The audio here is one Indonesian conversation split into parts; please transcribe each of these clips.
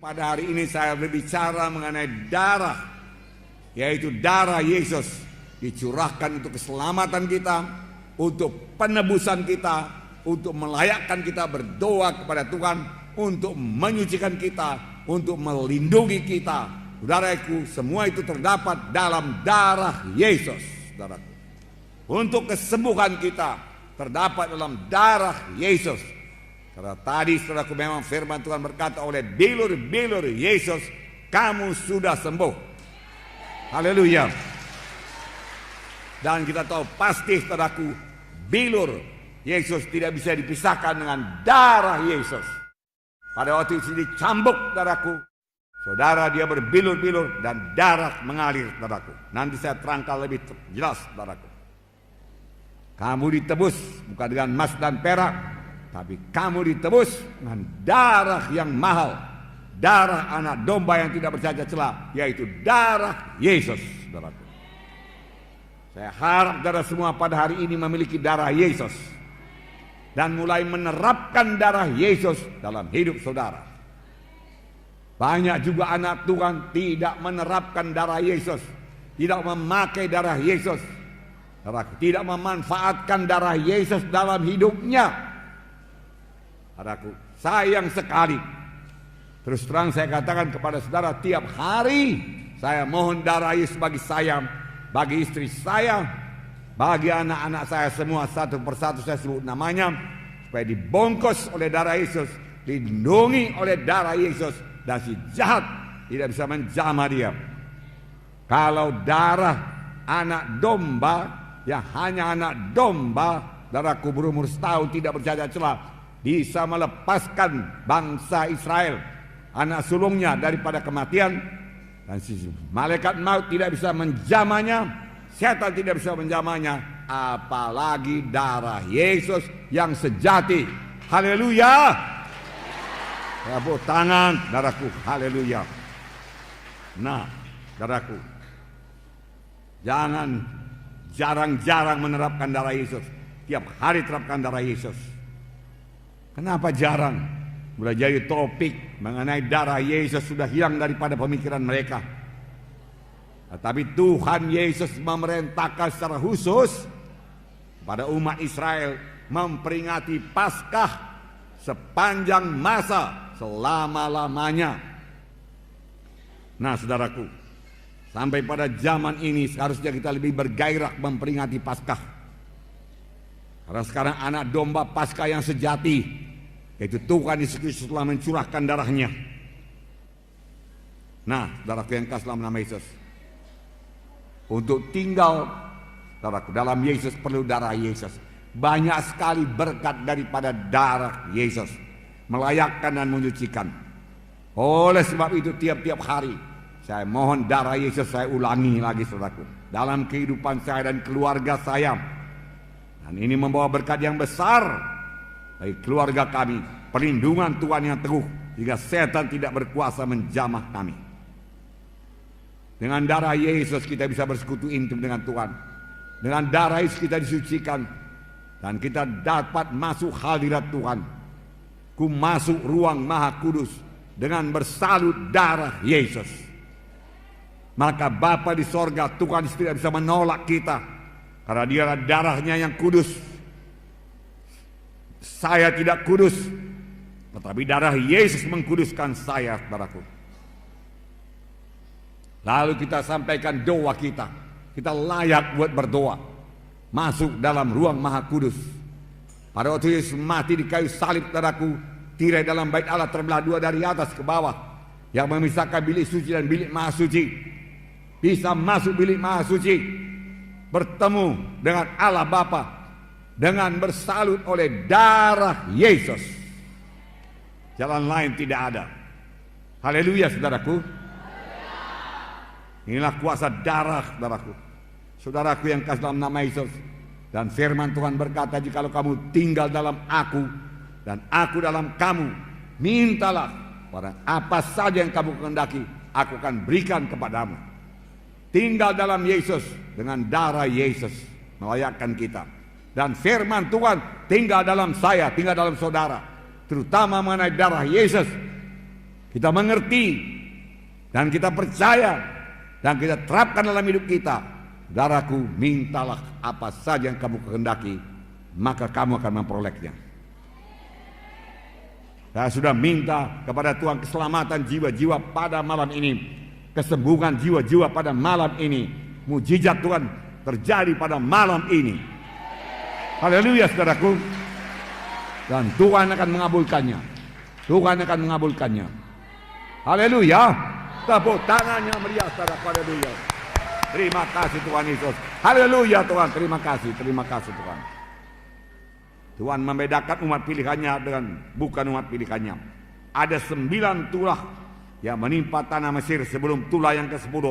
Pada hari ini saya berbicara mengenai darah, yaitu darah Yesus dicurahkan untuk keselamatan kita, untuk penebusan kita, untuk melayakkan kita berdoa kepada Tuhan, untuk menyucikan kita, untuk melindungi kita. Saudaraku, semua itu terdapat dalam darah Yesus, saudaraku. Untuk kesembuhan kita terdapat dalam darah Yesus. Karena tadi saudaraku memang firman Tuhan berkata, oleh bilur-bilur Yesus kamu sudah sembuh. Haleluya. Dan kita tahu pasti saudaraku, bilur Yesus tidak bisa dipisahkan dengan darah Yesus. Pada waktu itu dicambuk saudaraku, saudara dia berbilur-bilur dan darah mengalir saudaraku. Nanti saya terangkan lebih jelas saudaraku. Kamu ditebus bukan dengan emas dan perak, tapi kamu ditebus dengan darah yang mahal, darah anak domba yang tidak bercacat celah, yaitu darah Yesus, saudaraku. Saya harap saudara semua pada hari ini memiliki darah Yesus dan mulai menerapkan darah Yesus dalam hidup saudara. Banyak juga anak Tuhan tidak menerapkan darah Yesus, tidak memakai darah Yesus, tidak memanfaatkan darah Yesus dalam hidupnya. Saudaraku, sayang sekali. Terus terang saya katakan kepada saudara, tiap hari saya mohon darah Yesus bagi saya, bagi istri saya, bagi anak-anak saya semua, satu persatu saya sebut namanya, supaya dibungkus oleh darah Yesus, dilindungi oleh darah Yesus, dan si jahat tidak bisa menjamah dia. Kalau darah anak domba, yang hanya anak domba, darahku berumur setahun tidak bercacat celah, bisa melepaskan bangsa Israel, anak sulungnya, daripada kematian. Dan si malaikat maut tidak bisa menjamahnya, setan tidak bisa menjamahnya, apalagi darah Yesus yang sejati. Haleluya. Tepuk tangan darahku, haleluya. Nah, darahku, jangan jarang-jarang menerapkan darah Yesus. Tiap hari terapkan darah Yesus. Kenapa jarang? Sudah jadi topik mengenai darah Yesus sudah hilang daripada pemikiran mereka. Tetapi Tuhan Yesus memerintahkan secara khusus kepada umat Israel memperingati Paskah sepanjang masa, selama-lamanya. Nah saudaraku, sampai pada zaman ini seharusnya kita lebih bergairah memperingati Paskah. Karena sekarang anak domba Paskah yang sejati, yaitu Tuhan Yesus Kristus, telah mencurahkan darahnya. Nah, saudaraku yang kasih dalam nama Yesus, untuk tinggal saudaraku dalam Yesus perlu darah Yesus. Banyak sekali berkat daripada darah Yesus, melayakkan dan menyucikan. Oleh sebab itu tiap-tiap hari saya mohon darah Yesus, saya ulangi lagi saudaraku, dalam kehidupan saya dan keluarga saya. Dan ini membawa berkat yang besar bagi keluarga kami, perlindungan Tuhan yang teguh, sehingga setan tidak berkuasa menjamah kami. Dengan darah Yesus kita bisa bersekutu intim dengan Tuhan. Dengan darah Yesus kita disucikan, dan kita dapat masuk hadirat Tuhan. Ku masuk ruang Maha Kudus dengan bersalut darah Yesus. Maka Bapa di sorga, Tuhan tidak bisa menolak kita, karena dia darahnya yang kudus. Saya tidak kudus, tetapi darah Yesus mengkuduskan saya, saudaraku. Lalu kita sampaikan doa kita. Kita layak buat berdoa, masuk dalam ruang Maha Kudus. Pada waktu Yesus mati di kayu salib, saudaraku, tirai dalam bait Allah terbelah dua dari atas ke bawah, yang memisahkan bilik suci dan bilik Maha Suci. Bisa masuk bilik Maha Suci, bertemu dengan Allah Bapa dengan bersalut oleh darah Yesus. Jalan lain tidak ada. Haleluya saudaraku. Inilah kuasa darah saudaraku. Saudaraku yang kasih dalam nama Yesus. Dan firman Tuhan berkata, jikalau kamu tinggal dalam aku dan aku dalam kamu, mintalah pada apa saja yang kamu kehendaki, aku akan berikan kepadamu. Tinggal dalam Yesus dengan darah Yesus melayakkan kita. Dan firman Tuhan tinggal dalam saya, tinggal dalam saudara, terutama mengenai darah Yesus. kita mengerti, dan kita percaya, dan kita terapkan dalam hidup kita, saudaraku, mintalah apa saja yang kamu kehendaki, maka kamu akan memperolehnya. Saya sudah minta kepada Tuhan keselamatan jiwa-jiwa pada malam ini, kesembuhan jiwa-jiwa pada malam ini, mujizat Tuhan terjadi pada malam ini. Haleluya, saudaraku. Dan Tuhan akan mengabulkannya. Tuhan akan mengabulkannya. Haleluya. Tepuk tangannya meriah, saudaraku. Haleluya. Terima kasih Tuhan Yesus. Haleluya Tuhan. Terima kasih Tuhan. Tuhan membedakan umat pilihannya dengan bukan umat pilihannya. Ada 9 tulah yang menimpa tanah Mesir sebelum tulah yang ke-10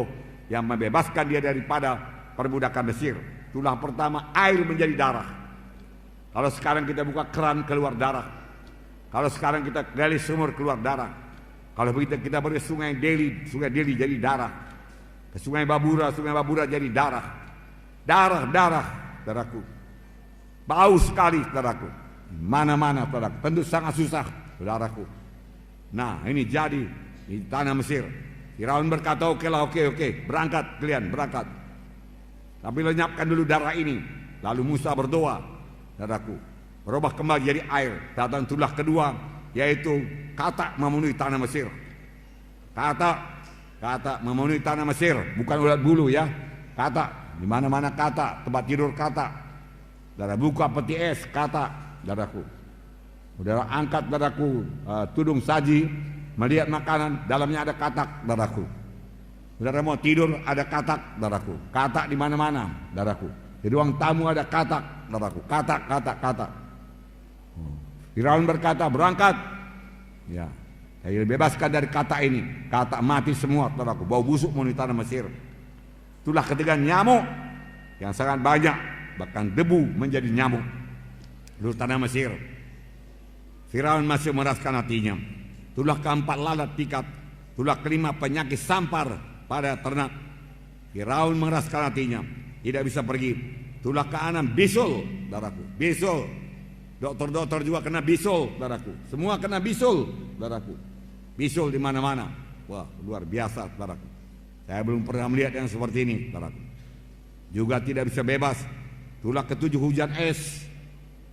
yang membebaskan dia daripada perbudakan Mesir. Tulah pertama, air menjadi darah. Kalau sekarang kita buka keran, keluar darah. Kalau sekarang kita gali sumur, keluar darah. Kalau begitu kita pergi sungai Delhi jadi darah. Ke sungai Babura jadi darah. Darah, saudaraku. Bau sekali, saudaraku. Mana-mana, saudaraku. Tentu sangat susah, saudaraku. Nah, ini jadi di tanah Mesir. Firaun berkata, oke, berangkat kalian, berangkat. Tapi lenyapkan dulu darah ini. Lalu Musa berdoa, saudaraku, berubah kembali jadi air. Datang tulah kedua, yaitu katak memenuhi tanah Mesir. Katak memenuhi tanah Mesir, bukan ulat bulu ya. Katak, di mana-mana katak, tempat tidur katak. Saudara buka peti es, katak, saudaraku. Saudara angkat, saudaraku, tudung saji, melihat makanan, dalamnya ada katak, saudaraku. Saudara mau tidur, ada katak, saudaraku. Katak di mana-mana, saudaraku. Di ruang tamu ada katak, saudaraku. Katak. Firaun berkata, berangkat. Ya, saya bebaskan dari katak ini. Katak mati semua, saudaraku. Bau busuk memenuhi tanah Mesir. Itulah ketiga nyamuk yang sangat banyak. Bahkan debu menjadi nyamuk di tanah Mesir. Firaun masih meraskan hatinya. Tulah keempat lalat pikat. Tulah kelima penyakit sampar pada ternak. Firaun meraskan hatinya, tidak bisa pergi. Tulah keenam bisul, saudaraku. Bisul. Dokter juga kena bisul, saudaraku. Semua kena bisul, saudaraku. Bisul di mana-mana. Wah, luar biasa, saudaraku. Saya belum pernah melihat yang seperti ini, saudaraku. Juga tidak bisa bebas. Tulah ke-7 hujan es.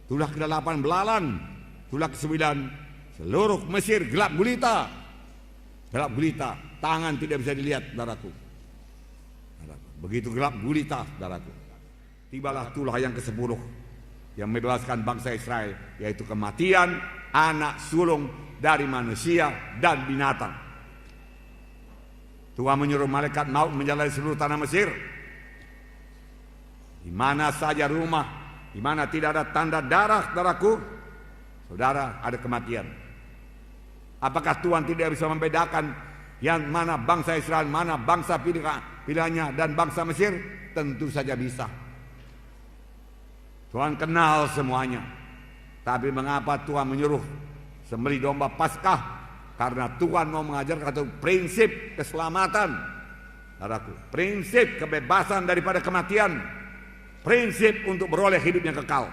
Tulah ke-8 belalang. Tulah ke-9 seluruh Mesir gelap gulita. Gelap gulita. Tangan tidak bisa dilihat, saudaraku. Begitu gelap gulita, saudaraku. Tibalah tulah yang ke-10 yang membebaskan bangsa Israel, yaitu kematian anak sulung dari manusia dan binatang. Tuhan menyuruh malaikat maut menjalani seluruh tanah Mesir. Di mana saja rumah, di mana tidak ada tanda darah, saudaraku, saudara, ada kematian. Apakah Tuhan tidak bisa membedakan yang mana bangsa Israel, mana bangsa pilihannya dan bangsa Mesir? Tentu saja bisa. Tuhan kenal semuanya. Tapi mengapa Tuhan menyuruh sembelih domba Paskah? Karena Tuhan mau mengajarkan satu prinsip keselamatan, saudaraku, prinsip kebebasan daripada kematian. Prinsip untuk beroleh hidup yang kekal,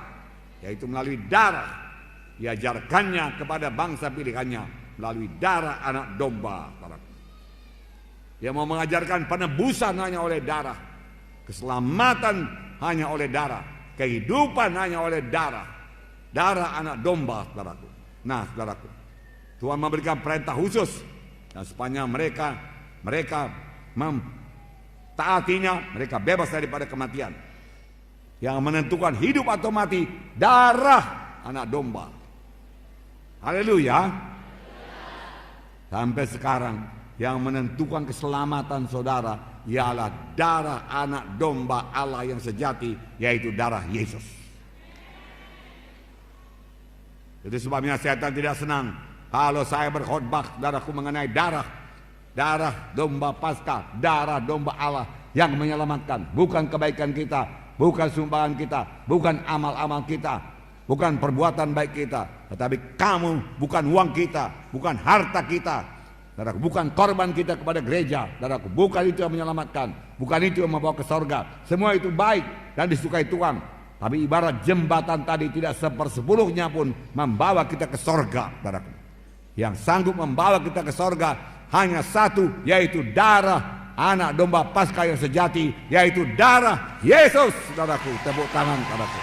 yaitu melalui darah. Diajarkannya kepada bangsa pilihannya melalui darah anak domba. Dia mau mengajarkan penebusan hanya oleh darah, keselamatan hanya oleh darah, kehidupan hanya oleh darah. Darah anak domba, saudaraku. Nah, saudaraku, Tuhan memberikan perintah khusus, dan sepanjang mereka mentaatinya, mereka bebas daripada kematian. Yang menentukan hidup atau mati, darah anak domba. Haleluya. Sampai sekarang yang menentukan keselamatan saudara ialah darah anak domba Allah yang sejati, yaitu darah Yesus. Itu sebabnya setan tidak senang kalau saya berkhotbah, saudaraku, mengenai darah domba Paskah, darah domba Allah yang menyelamatkan. Bukan kebaikan kita, bukan sumbangan kita, bukan amal-amal kita, bukan perbuatan baik kita, tetapi kamu, bukan uang kita, bukan harta kita, saudaraku, bukan korban kita kepada gereja, saudaraku, bukan itu yang menyelamatkan, bukan itu yang membawa ke sorga. Semua itu baik dan disukai Tuhan, tapi ibarat jembatan tadi tidak 1/10 pun membawa kita ke sorga, saudaraku. Yang sanggup membawa kita ke sorga hanya satu, yaitu darah anak domba Paskah yang sejati, yaitu darah Yesus. Saudaraku, tepuk tangan saudaraku.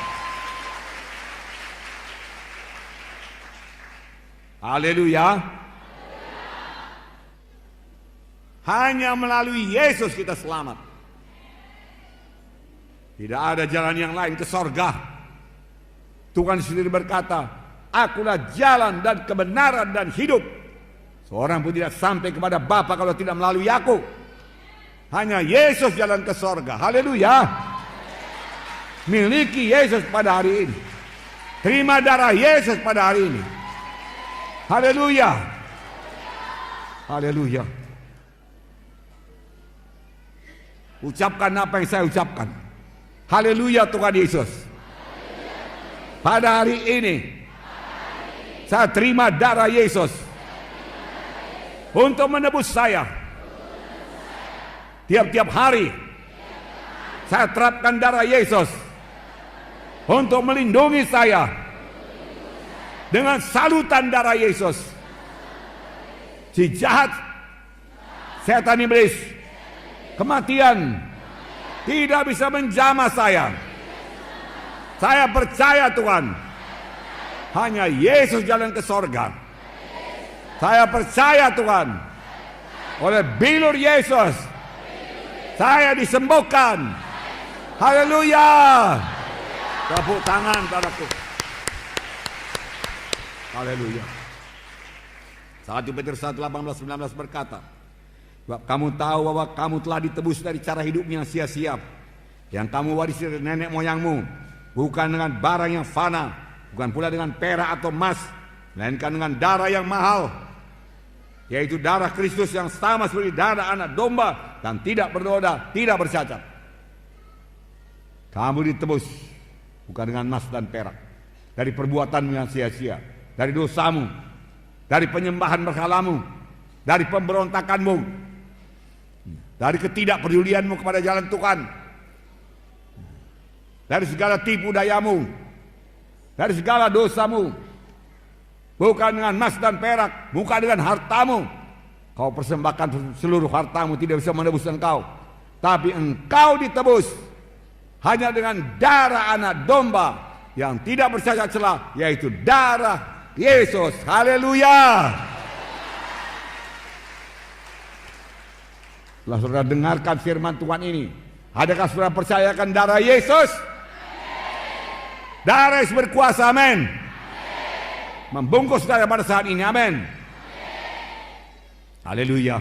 Haleluya. Hanya melalui Yesus kita selamat. Tidak ada jalan yang lain ke sorga. Tuhan sendiri berkata, akulah jalan dan kebenaran dan hidup. Seorang pun tidak sampai kepada Bapa kalau tidak melalui aku. Hanya Yesus jalan ke sorga. Haleluya. Miliki Yesus pada hari ini. Terima darah Yesus pada hari ini. Haleluya. Haleluya. Ucapkan apa yang saya ucapkan. Haleluya Tuhan Yesus. Pada hari ini saya terima darah Yesus untuk menebus saya. Tiap-tiap hari saya terapkan darah Yesus untuk melindungi saya dengan salutan darah Yesus. Si jahat, setan iblis, kematian tidak bisa menjamah saya. Saya percaya Tuhan, hanya Yesus jalan ke sorga. Saya percaya Tuhan, oleh bilur Yesus saya disembuhkan. Haleluya. Tepuk tangan padaku. Haleluya. 1 Petrus 1:18-19 berkata, sebab kamu tahu bahwa kamu telah ditebus dari cara hidup yang sia-sia yang kamu warisi dari nenek moyangmu, bukan dengan barang yang fana, bukan pula dengan perak atau emas, melainkan dengan darah yang mahal, yaitu darah Kristus yang sama seperti darah anak domba dan tidak bernoda, tidak bercacat. Kamu ditebus bukan dengan emas dan perak, dari perbuatanmu yang sia-sia, dari dosamu, dari penyembahan berhalamu, dari pemberontakanmu, dari ketidakpedulianmu kepada jalan Tuhan, dari segala tipu dayamu, dari segala dosamu. Bukan dengan emas dan perak, bukan dengan hartamu. Kau persembahkan seluruh hartamu, tidak bisa menebus engkau. Tapi engkau ditebus hanya dengan darah anak domba yang tidak bercacat celah, yaitu darah Yesus. Haleluya. Setelah saudara dengarkan firman Tuhan ini, adakah saudara percayakan darah Yesus? Darah Yesus berkuasa, amin. Membungkus saudara pada saat ini, amin. Haleluya.